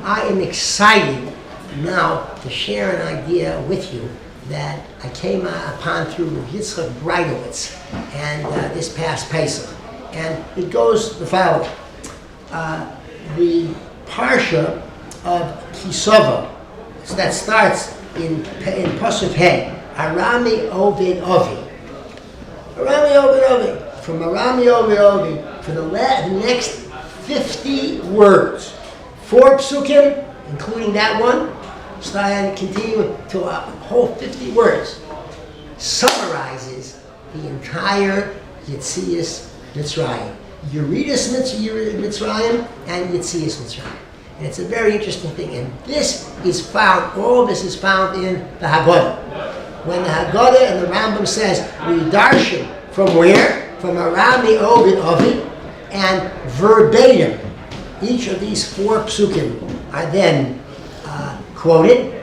I am excited now to share an idea with you that I came upon through Yitzchak Breitowitz and this past Pesach. And it goes the following. The Parsha of Ki Savo, so that starts in Pasuk Hey, Arami Ovid Ovi. Arami Ovid Ovi. From Arami Ovid Ovi, for the next 50 words. 4 psukim, including that one, start and continue to a whole 50 words, summarizes the entire Yetzias Mitzrayim. Yeridas Mitzrayim and Yetzias Mitzrayim. And it's a very interesting thing. And this is found, all of this is found in the Haggadah. When the Haggadah and the Rambam says, we darshan from where? From Arami Ovid Ovid, and verbatim, each of these 4 psukim are then quoted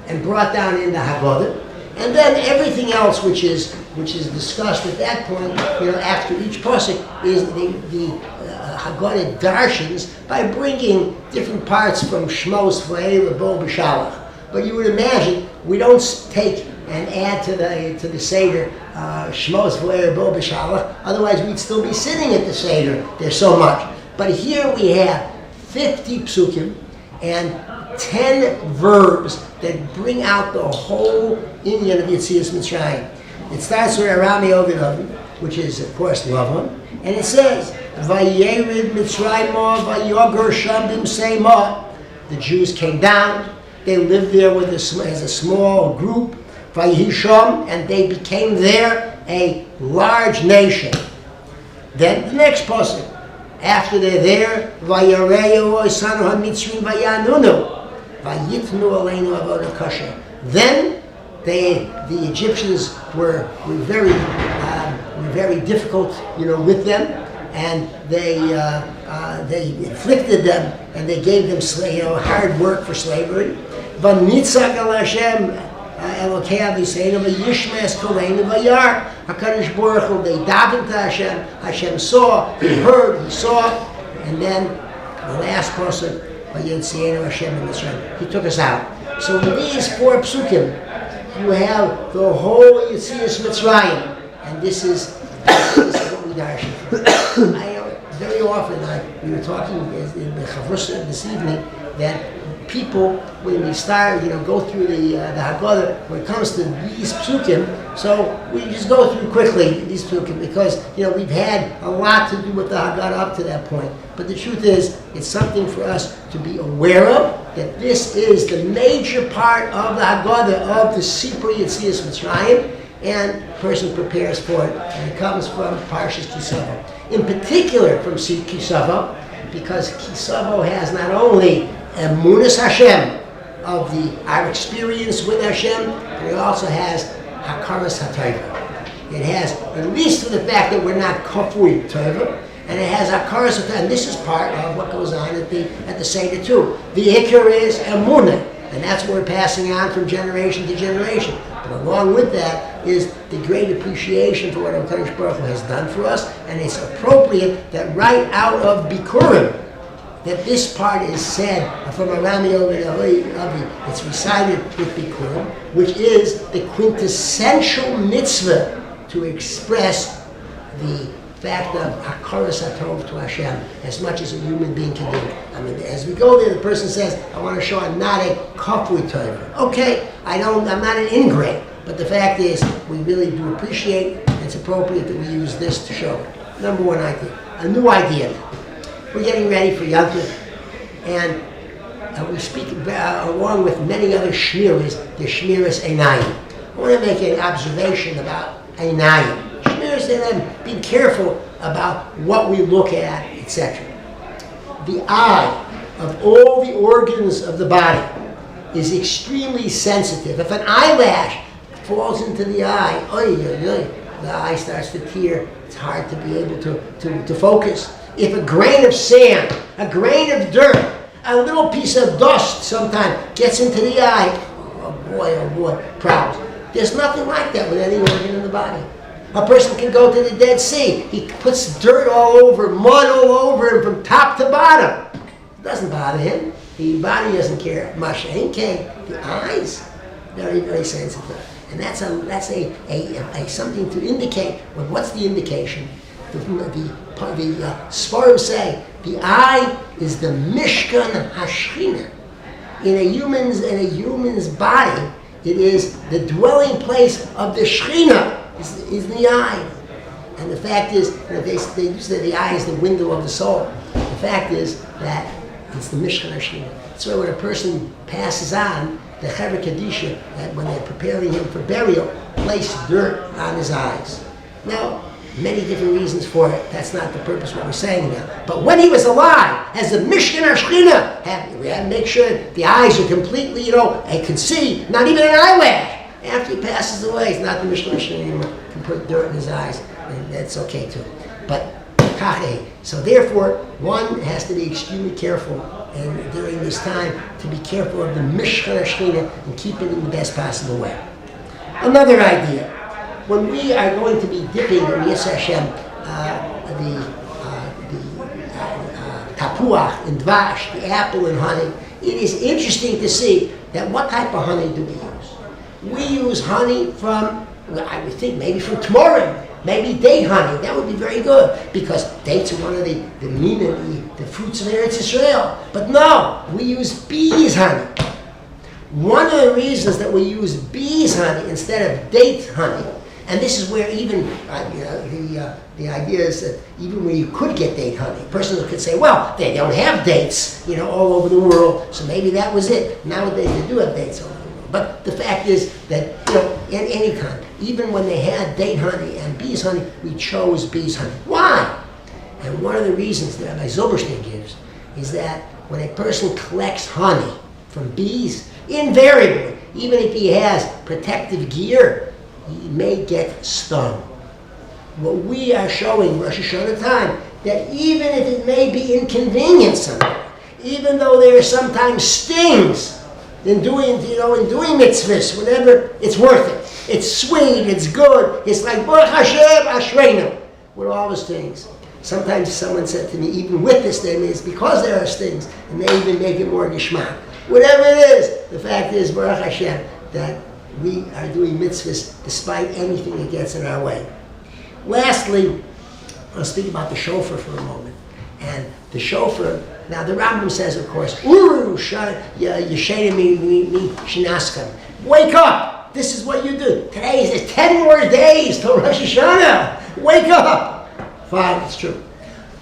and brought down in the Haggadah, and then everything else which is discussed at that point, after each pasuk, is the Haggadah darshans by bringing different parts from Shmos V'ei Rabo B'Shalach. But you would imagine we don't take and add to the Seder Shmos V'ei Rabo B'Shalach, otherwise we'd still be sitting at the Seder. There's so much. But here we have 50 psukim and 10 verbs that bring out the whole Indian of Yetzias Mitzrayim. It starts with Arami Ovid Ovid, which is, of course, Lavan, and it says, Vayerid Mitzrayim Vayoger Sham B'Mseima. The Jews came down, they lived there as a small group, Vayisham, and they became there a large nation. Then the next pasuk, after they're there, Vayareu Osanu HaMitzrim Vayanunu. Then the Egyptians were very difficult, with them, and they inflicted them, and they gave them hard work for slavery. V'nitzak el Hashem Elokei Aviseinu v'yishmes koleinu v'yar. HaKadosh Baruch Hu, they davened to Hashem. Hashem saw, he heard, he saw, and then the last pasuk, He took us out. So in these 4 psukim, you have the whole Yetzias Mitzrayim, and this is what we darshan from. Very often, we were talking in the Chavrusa this evening that people, when we start, go through the Haggadah, when it comes to these psukim, so we just go through quickly these psukim because we've had a lot to do with the Haggadah up to that point. But the truth is, it's something for us to be aware of, that this is the major part of the Haggadah of the Sipur Yetzias Mitzrayim, and the person prepares for it, and it comes from Parshas Ki Savo. In particular from Ki Savo, because Ki Savo has not only Emunas Hashem, of our experience with Hashem, but it also has Hakaras HaTorah. It has, at least for the fact that we're not Kafui Torah, and it has Hakaras HaTorah, and this is part of what goes on at the Seder too. The Ikar is Emunah, and that's what we're passing on from generation to generation. But along with that is the great appreciation for what HaKadosh Baruch Hu has done for us, and it's appropriate that right out of Bikurim, that this part is said from Arami Ovid Avi. It's recited with Bikurim, which is the quintessential mitzvah to express the fact of Hakaras HaTov to Hashem as much as a human being can do. As we go there, the person says, I want to show I'm not a Kafui Torah. Okay, I'm not an ingrate, but the fact is, we really do appreciate, it's appropriate that we use this to show it. Number one idea, a new idea. We're getting ready for Yom Tov, and we speak along with many other shmiras, the shmiras einayim. I want to make an observation about einayim. Shmiras einayim, being careful about what we look at, etc. The eye, of all the organs of the body, is extremely sensitive. If an eyelash falls into the eye, the eye starts to tear. It's hard to be able to focus. If a grain of sand, a grain of dirt, a little piece of dust sometimes gets into the eye, oh boy, problems. There's nothing like that with any organ in the body. A person can go to the Dead Sea. He puts dirt all over, mud all over him from top to bottom. It doesn't bother him. The body doesn't care much. The eyes, very, very sensitive. And that's a something to indicate. Well, what's the indication? The Sforim say the eye is the Mishkan Hashchina. In a human's body, it is the dwelling place of the Shechina. Is the eye. And the fact is, they say the eye is the window of the soul. The fact is that it's the Mishkan Hashchina. That's why when a person passes on, the Chevra Kadisha, that when they're preparing him for burial, place dirt on his eyes. Now, many different reasons for it. That's not the purpose of what we're saying now. But when he was alive, as the Mishkan Hashchina, we have to make sure the eyes are completely, and can see, not even an eyelash. After he passes away, it's not the Mishkan Hashchina anymore. You can put dirt in his eyes, and that's okay too. But so therefore, one has to be extremely careful, and during this time, to be careful of the Mishkan Hashchina and keep it in the best possible way. Another idea, when we are going to be dipping in Yis Hashem, the tapuach and dvash, the apple and honey, it is interesting to see that what type of honey do we use? We use honey from, I would think maybe from Tmorim. Maybe date honey, that would be very good, because dates are one of the fruits of Eretz Yisrael. But no, we use bees honey. One of the reasons that we use bees honey instead of date honey, and this is where even the idea is that even where you could get date honey, a person could say, well, they don't have dates, all over the world, so maybe that was it. Nowadays they do have dates all over the world. But the fact is that, in any kind, even when they had date honey and bees honey, we chose bees honey. Why? And one of the reasons that Rabbi Zilberstein gives is that when a person collects honey from bees, invariably, even if he has protective gear, he may get stung. What we are showing Rosh Hashanah time, that even if it may be inconvenient sometimes, even though there are sometimes stings in doing mitzvahs, whatever, it's worth it. It's sweet, it's good, it's like Baruch Hashem Ashreinu, with all the stings. Sometimes someone said to me, even with the sting, it's because there are stings, and they even make it more geschmack. Whatever it is, the fact is, Baruch Hashem, that we are doing mitzvahs despite anything that gets in our way. Lastly, I'll speak about the shofar for a moment. And the shofar, now the Rambam says, of course, Uru Yeshayim mi shinaskam. Wake up! This is what you do. Today is 10 more days till Rosh Hashanah. Wake up! Fine, it's true.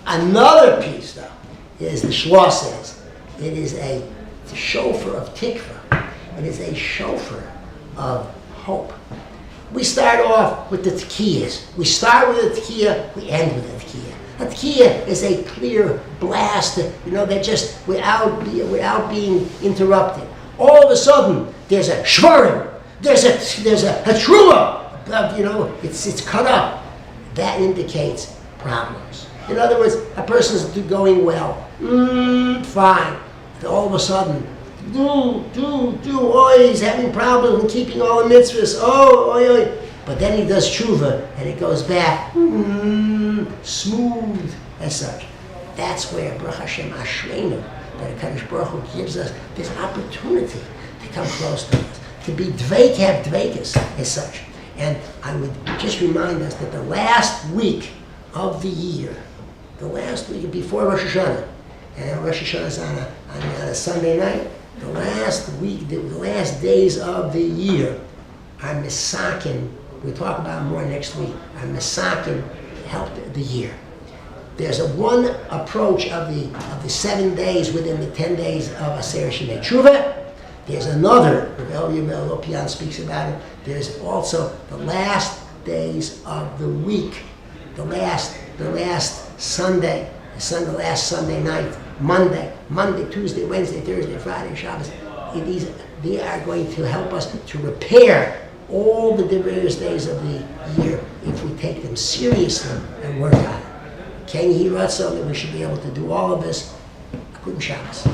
Another piece, though, is the Shlosh says, it's a shofar of tikva. It is a shofar of hope. We start off with the tekiyas. We start with the tekiya, we end with the tekiya. A tekiya is a clear blast, that just without being interrupted. All of a sudden, there's a shvarim. There's a truma, it's cut up. That indicates problems. In other words, a person's going well, fine. All of a sudden, he's having problems in keeping all the mitzvahs, But then he does tshuva, and it goes back, smooth as such. That's where Baruch Hashem Ashreinu, that HaKadosh Baruch Hu gives us this opportunity to come close to us. To be dveik, have dveikus as such. And I would just remind us that the last week of the year, the last week before Rosh Hashanah, and Rosh Hashanah is on a Sunday night, the last week, the last days of the year are misakin. We'll talk about more next week. Are misakin help the year. There's one approach of the 7 days within the 10 days of Aseret Shnei Tshuva. There's another, Rav Eliezer Lopian speaks about it. There's also the last days of the week, the last Sunday, the last Sunday night, Monday, Tuesday, Wednesday, Thursday, Friday, Shabbos. They are going to help us to repair all the various days of the year if we take them seriously and work on it. Ken Yehi Ratzon, that we should be able to do all of this. Good Shabbos.